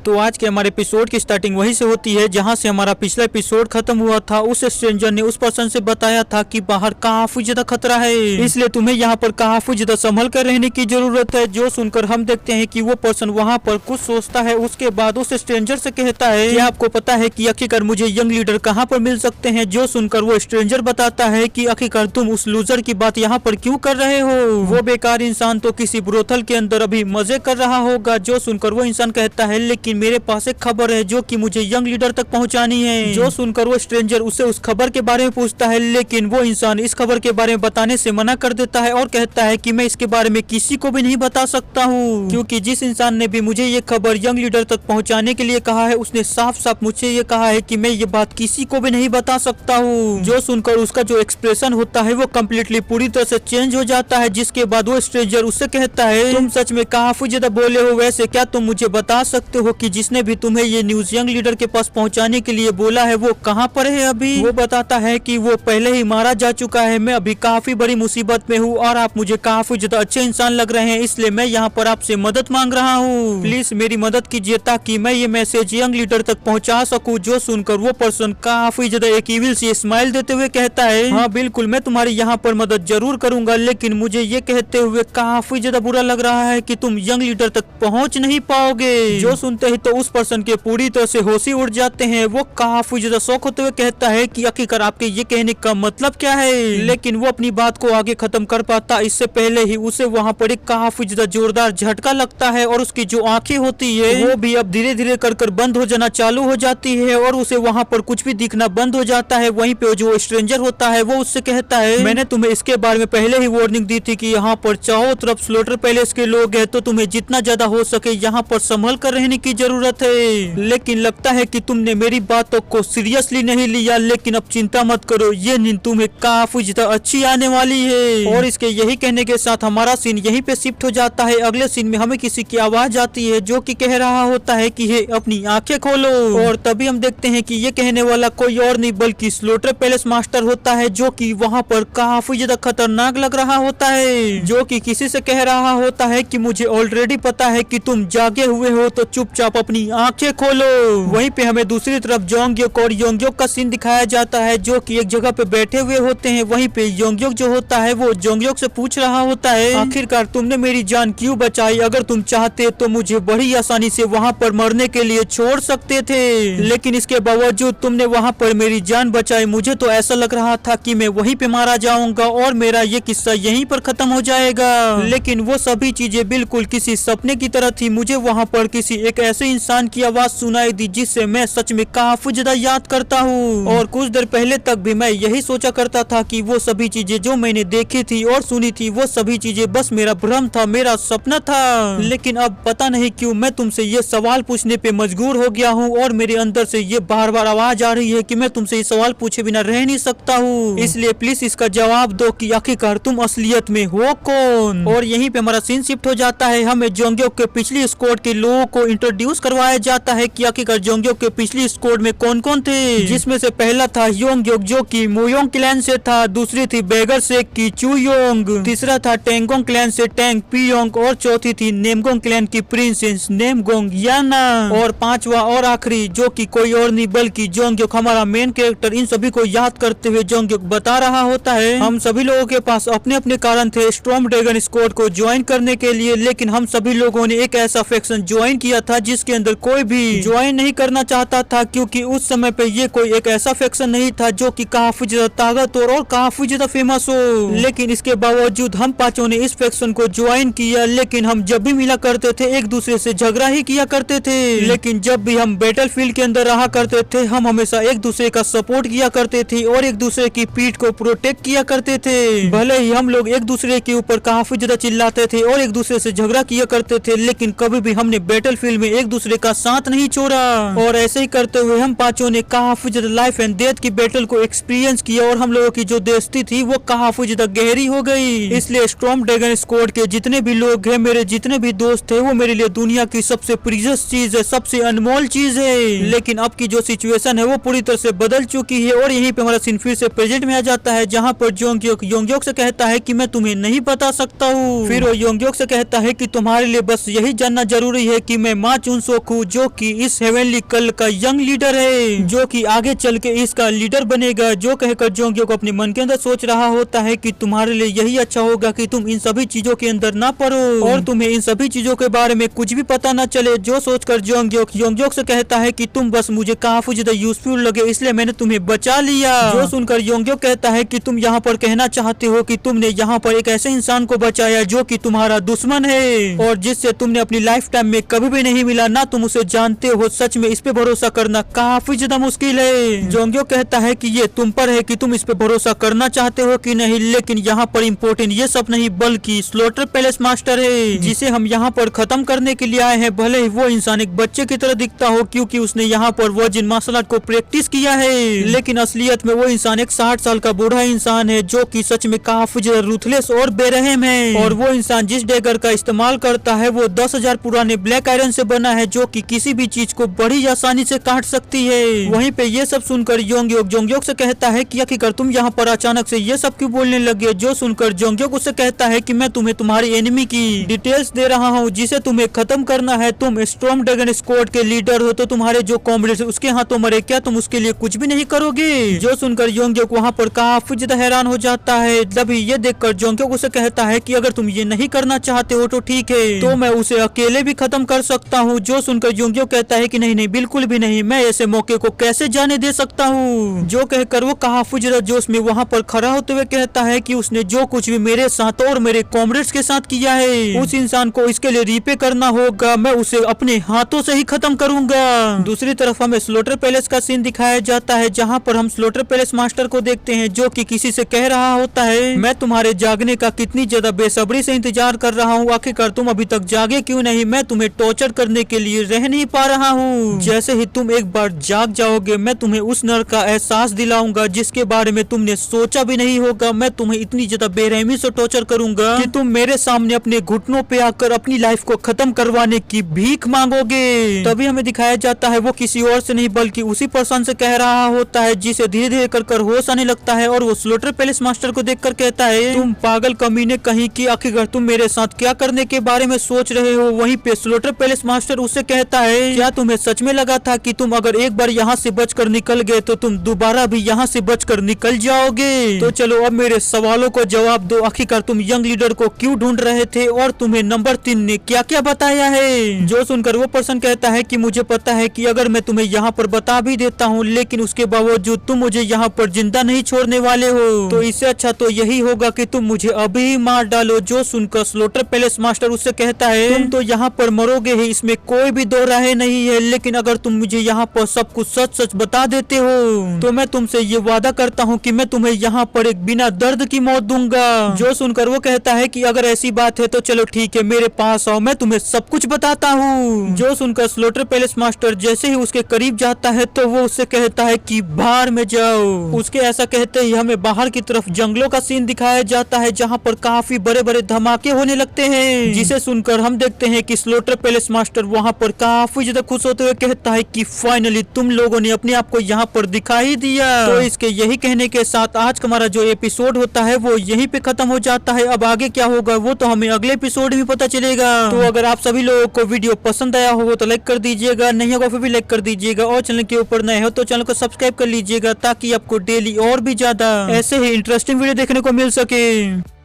तो आज के हमारे एपिसोड की स्टार्टिंग वहीं से होती है जहां से हमारा पिछला एपिसोड खत्म हुआ था। उस स्ट्रेंजर ने उस पर्सन से बताया था कि बाहर काफी ज्यादा खतरा है, इसलिए तुम्हें यहाँ पर काफी ज्यादा संभल कर रहने की जरूरत है। जो सुनकर हम देखते हैं कि वो पर्सन वहाँ पर कुछ सोचता है। उसके बाद उस स्ट्रेंजर से कहता है कि आपको पता है कि आखिरकार मुझे यंग लीडर कहाँ पर मिल सकते हैं। जो सुनकर वो स्ट्रेंजर बताता है कि आखिरकार तुम उस लूजर की बात यहाँ पर क्यों कर रहे हो, वो बेकार इंसान तो किसी ब्रोथल के अंदर अभी मजे कर रहा होगा। जो सुनकर वो इंसान कहता है लेकिन मेरे पास एक खबर है जो कि मुझे यंग लीडर तक पहुंचानी है। जो सुनकर वो स्ट्रेंजर उसे उस खबर के बारे में पूछता है, लेकिन वो इंसान इस खबर के बारे में बताने से मना कर देता है और कहता है कि मैं इसके बारे में किसी को भी नहीं बता सकता हूँ, क्योंकि जिस इंसान ने भी मुझे ये खबर यंग लीडर तक पहुँचाने के लिए कहा है उसने साफ साफ मुझे ये कहा है कि मैं ये बात किसी को भी नहीं बता सकता हूँ। जो सुनकर उसका जो एक्सप्रेशन होता है वो कम्प्लीटली पूरी तरह से चेंज हो जाता है। जिसके बाद वो स्ट्रेंजर उससे कहता है तुम सच में काफी ज्यादा बोले हो, वैसे क्या तुम मुझे बता सकते हो कि जिसने भी तुम्हें ये न्यूज यंग लीडर के पास पहुंचाने के लिए बोला है वो कहाँ पर है अभी। वो बताता है कि वो पहले ही मारा जा चुका है, मैं अभी काफी बड़ी मुसीबत में हूँ और आप मुझे काफी ज्यादा अच्छे इंसान लग रहे हैं, इसलिए मैं यहाँ पर आपसे मदद मांग रहा हूँ। प्लीज मेरी मदद कीजिए ताकि मैं ये मैसेज यंग लीडर तक पहुँचा सकूँ। जो सुनकर वो पर्सन काफी ज्यादा एक इविल सी स्माइल देते हुए कहता है हाँ बिल्कुल मैं तुम्हारी यहाँ पर मदद जरूर करूंगा, लेकिन मुझे ये कहते हुए काफी ज्यादा बुरा लग रहा है कि तुम यंग लीडर तक पहुँच नहीं पाओगे। जो सुनते ही तो उस पर्सन के पूरी तरह से होश ही उड़ जाते हैं। वो काफी ज्यादा शौक होते हुए कहता है कि आखिरकार आपके ये कहने का मतलब क्या है, लेकिन वो अपनी बात को आगे खत्म कर पाता इससे पहले ही उसे वहाँ पर एक काफी ज्यादा जोरदार झटका लगता है और उसकी जो आंखें होती है वो भी अब धीरे धीरे कर बंद हो जाना चालू हो जाती है और उसे वहाँ पर कुछ भी दिखना बंद हो जाता है। वहीं पे जो स्ट्रेंजर होता है वो उससे कहता है मैंने तुम्हें इसके बारे में पहले ही वार्निंग दी थी कि यहाँ पर चारों तरफ स्लोटर पैलेस के लोग हैं, तो तुम्हें जितना ज्यादा हो सके यहाँ पर संभल कर रहने की जरूरत है। लेकिन लगता है कि तुमने मेरी बातों को सीरियसली नहीं लिया, लेकिन अब चिंता मत करो, ये नींद तुम्हें काफी ज्यादा अच्छी आने वाली है। और इसके यही कहने के साथ हमारा सीन यहीं पे शिफ्ट हो जाता है। अगले सीन में हमें किसी की आवाज आती है जो कि कह रहा होता है कि हे अपनी आंखें खोलो, और तभी हम देखते हैं कि ये कहने वाला कोई और नहीं बल्कि स्लोटर पैलेस मास्टर होता है, जो कि वहाँ पर काफी ज्यादा खतरनाक लग रहा होता है। जो कि किसी से कह रहा होता है कि मुझे ऑलरेडी पता है कि तुम जागे हुए हो, तो चुपचाप अपनी आंखें खोलो। वहीं पे हमें दूसरी तरफ जोंगयोक और योंगयोक का सीन दिखाया जाता है जो कि एक जगह पे बैठे हुए होते हैं। वहीं पे योंगयोक जो होता है वो जोंगयोक से पूछ रहा होता है आखिरकार तुमने मेरी जान क्यों बचाई, अगर तुम चाहते तो मुझे बड़ी आसानी से वहाँ पर मरने के लिए छोड़ सकते थे, लेकिन इसके बावजूद तुमने वहाँ पर मेरी जान बचाई। मुझे तो ऐसा लग रहा था कि मैं वहीं पे मारा जाऊंगा और मेरा ये किस्सा यहीं पर खत्म हो जाएगा, लेकिन वो सभी चीजें बिल्कुल किसी सपने की तरह थी। मुझे वहाँ पर किसी एक ऐसे इंसान की आवाज सुनाई दी जिससे मैं सच में काफी ज्यादा याद करता हूँ, और कुछ देर पहले तक भी मैं यही सोचा करता था कि वो सभी चीजें जो मैंने देखी थी और सुनी थी वो सभी चीजें बस मेरा भ्रम था, मेरा सपना था। लेकिन अब पता नहीं क्यों मैं तुमसे ये सवाल पूछने पे मजबूर हो गया हूँ और मेरे अंदर से ये बार बार आवाज आ रही है कि मैं तुमसे ये सवाल पूछे बिना रह नहीं सकता हूँ, इसलिए प्लीज इसका जवाब दो कि आखिरकार तुम असलियत में हो कौन। और यहीं पे हमारा सीन शिफ्ट हो जाता है। हमें जोंगयोक के पिछली स्क्वाड के लोगों को इंट्रोड्यूस करवाया जाता है कि आखिरकार जोंगयोक के पिछली स्क्वाड में कौन कौन थे, जिसमें से पहला था योंगयोक जो कि मोयोंग क्लैन से था, दूसरी थी बेगर से की चुयोंग, तीसरा था टेंगोंग क्लैन से टेंग पियोंग, और चौथी थी नेमगोंग क्लैन की प्रिंसेस नेमगोंग याना, और पांचवा और आखिरी जो कि कोई और नहीं बल्कि जोंगयोक हमारा मेन कैरेक्टर। इन सभी को याद करते हुए जोंगयोक बता रहा होता है हम सभी लोगों के पास अपने अपने कारण थे स्टॉर्म ड्रैगन स्क्वाड को ज्वाइन करने के लिए, लेकिन हम सभी लोगों ने एक ऐसा फैक्शन ज्वाइन किया था जिसके अंदर कोई भी ज्वाइन नहीं करना चाहता था, क्योंकि उस समय पे ये कोई एक ऐसा फैक्शन नहीं था जो कि काफी ज्यादा ताकतवर और काफी ज्यादा फेमस हो। लेकिन इसके बावजूद हम पांचों ने इस फैक्शन को ज्वाइन किया, लेकिन हम जब भी मिला करते थे एक दूसरे से झगड़ा ही किया करते थे। लेकिन जब भी हम बैटलफील्ड के अंदर रहा करते थे हम हमेशा एक दूसरे का सपोर्ट किया करते थे और एक दूसरे की पीठ को प्रोटेक्ट किया करते थे। भले ही हम लोग एक दूसरे के ऊपर काफी ज्यादा चिल्लाते थे और एक दूसरे से झगड़ा किया करते थे, लेकिन कभी भी हमने बैटलफील्ड में एक दूसरे का साथ नहीं छोड़ा। और ऐसे ही करते हुए हम पांचों ने काफी ज्यादा लाइफ एंड डेथ की बैटल को एक्सपीरियंस किया और हम लोगों की जो दोस्ती थी वो काफी ज्यादा गहरी हो गई। इसलिए स्टॉर्म ड्रैगन स्क्वाड के जितने भी लोग हैं, मेरे जितने भी दोस्त थे, वो मेरे लिए दुनिया की सबसे प्रीशियस चीज है, सबसे अनमोल चीज है। लेकिन अब की जो सिचुएशन है वो पूरी तरह से बदल चुकी है और यहीं पे हमारा सीन फिर से प्रेजेंट में आ जाता है, जहाँ पर जोंगयोक योंगयोक से कहता है कि मैं तुम्हें नहीं बता सकता हूँ। फिर वो योंगयोक से कहता है कि तुम्हारे लिए बस यही जानना जरूरी है कि मैं मा जुनसोकू, जो कि इस हेवनली कल का यंग लीडर है, जो कि आगे चल के इसका लीडर बनेगा। जो कहकर जोंग्यो को अपने मन के अंदर सोच रहा होता है कि तुम्हारे लिए यही अच्छा होगा कि तुम इन सभी चीजों के अंदर ना पड़ो और तुम्हें इन सभी चीजों के बारे में कुछ भी पता न चले। जो सोचकर जोंग्यो से कहता है कि तुम बस मुझे काफी ज्यादा यूजफुल लगे, इसलिए मैंने तुम्हें बचा लिया। जो सुनकर योंग्यो कहता है कि तुम यहाँ पर कहना चाहते हो कि तुमने यहाँ पर एक ऐसे इंसान को बचाया जो कि तुम्हारा दुश्मन है और जिससे तुमने अपनी लाइफ टाइम में कभी भी नहीं मिला, ना तुम उसे जानते हो। सच में इस पे भरोसा करना काफी ज्यादा मुश्किल है। जोंग्यो कहता है कि ये तुम पर है कि तुम इस पे भरोसा करना चाहते हो कि नहीं, लेकिन यहाँ पर इम्पोर्टेंट ये सब नहीं बल्कि स्लोटर पैलेस मास्टर है, जिसे हम यहाँ पर खत्म करने के लिए आए हैं। भले ही वो इंसान एक बच्चे की तरह दिखता हो क्योंकि उसने यहाँ पर वर्जिन मार्शल आर्ट को प्रैक्टिस किया है, लेकिन असलियत में वो इंसान एक 60 साल का बूढ़ा इंसान है जो कि सच में काफी ज्यादा रूथलेस और बेरहम है। और वो इंसान जिस डैगर का इस्तेमाल करता है वो 10,000 पुराने ब्लैक आयरन से बना है, जो कि किसी भी चीज को बड़ी आसानी से काट सकती है। वहीं पे ये सब सुनकर जोंग्यो से कहता है कि आखिरकार तुम यहाँ पर अचानक से ये सब क्यों बोलने लगे। जो सुनकर जोंग्यो उससे कहता है कि मैं तुम्हें तुम्हारी एनिमी की डिटेल्स दे रहा हूँ जिसे तुम्हें खत्म करना है। तुम स्टॉर्म ड्रैगन स्क्वाड के लीडर हो, तो तुम्हारे जो कॉमरेड्स उसके हाथों मरे, क्या तुम उसके लिए कुछ भी नहीं करोगे। जो सुनकर योंग्यो वहाँ पर काफी ज्यादा हैरान हो जाता है। तभी ये देखकर जोंग्यो उसे कहता है कि अगर तुम ये नहीं करना चाहते हो तो ठीक है, तो मैं उसे अकेले भी खत्म कर सकता हूँ। जो सुनकर योंग्यो कहता है कि नहीं नहीं बिल्कुल भी नहीं, मैं ऐसे मौके को कैसे जाने दे सकता हूँ। जो कहकर वो काफी ज्यादा जोश में वहाँ पर खड़ा होते हुए कहता है कि उसने जो कुछ भी मेरे साथ और मेरे कॉमरेड्स के साथ किया है, उस इंसान को इसके लिए रीपे करना होगा। मैं उसे अपने हाथों से ही खत्म करूंगा। दूसरी तरफ हमें स्लोटर पैलेस का सीन दिखाया जाता है, जहाँ पर हम स्लोटर पैलेस मास्टर को देखते हैं जो कि किसी से कह रहा होता है, मैं तुम्हारे जागने का कितनी ज्यादा बेसब्री से इंतजार कर रहा हूँ, आखिरकार तुम अभी तक जागे क्यों नहीं। मैं तुम्हें टॉर्चर करने के लिए रह नहीं पा रहा हूँ। जैसे ही तुम एक बार जाग जाओगे मैं तुम्हें उस नर का एहसास दिलाऊंगा जिसके बारे में तुमने सोचा भी नहीं होगा। मैं तुम्हें इतनी ज्यादा बेरहमी से टॉर्चर करूंगा कि तुम मेरे सामने अपने घुटनों पे आकर अपनी लाइफ को खत्म करवाने की भीख मांगोगे। तभी हमें दिखाया जाता है वो किसी और से नहीं बल्कि उसी पर्सन से कह रहा होता है, जिसे धीरे धीरे कर होश आने लगता है और वो स्लोटर पैलेस मास्टर को देखकर कहता है, तुम पागल कमीने कहीं की, आखिरकार तुम मेरे साथ क्या करने के बारे में सोच रहे हो। वहीं पे स्लोटर पैलेस मास्टर उससे कहता है, क्या तुम्हें सच में लगा था कि तुम अगर एक बार यहाँ से बचकर निकल गए तो तुम दोबारा भी यहाँ से बचकर निकल जाओगे। तो चलो अब मेरे सवालों को जवाब दो, आखिरकार तुम यंग लीडर को क्यों ढूंढ रहे थे और तुम्हें नंबर 3 ने क्या क्या बताया है। जो सुनकर वो पर्सन कहता है कि मुझे पता है कि अगर मैं तुम्हें यहाँ पर बता भी देता हूँ लेकिन उसके बावजूद तुम मुझे यहाँ पर जिंदा नहीं छोड़ने वाले हो, तो इससे अच्छा तो यही होगा कि तुम मुझे अभी ही मार डालो। जो सुनकर स्लोटर पैलेस मास्टर उससे कहता है, तुम तो यहाँ पर मरोगे ही, इसमें कोई भी दो राहें नहीं है, लेकिन अगर तुम मुझे यहाँ पर सब कुछ सच सच बता देते हो तो मैं तुमसे ये वादा करता हूँ कि मैं तुम्हें यहाँ पर एक बिना दर्द की मौत दूंगा। जो सुनकर वो कहता है कि अगर ऐसी बात है तो चलो ठीक है, मेरे पास आओ, मैं तुम्हें सब कुछ बताता हूँ। जो सुनकर स्लोटर पैलेस मास्टर जैसे ही उसके करीब जाता है तो वो उससे कहता है कि बाहर में जाओ। उसके ऐसा कहते ही हमें बाहर की तरफ जंगलों का सीन दिखाया जाता है, जहाँ पर काफी बड़े बड़े धमाके होने लगते हैं, जिसे सुनकर हम देखते हैं कि स्लोटर पैलेस मास्टर वहाँ पर काफी ज्यादा खुश होते हुए कहता है कि फाइनली तुम लोगों ने अपने आप को यहाँ पर दिखाई दिया। तो इसके यही कहने के साथ आज का हमारा जो एपिसोड होता है वो यहीं पे खत्म हो जाता है। अब आगे क्या होगा वो तो हमें अगले एपिसोड में पता चलेगा। तो अगर आप सभी लोगों को वीडियो पसंद आया हो तो लाइक कर दीजिएगा, नहीं होगा फिर भी लाइक कर दीजिएगा, और चैनल के ऊपर नए हो तो चैनल को सब्सक्राइब कर लीजिएगा ताकि आपको डेली और भी ज्यादा ऐसे ही इंटरेस्टिंग वीडियो देखने को मिल सके।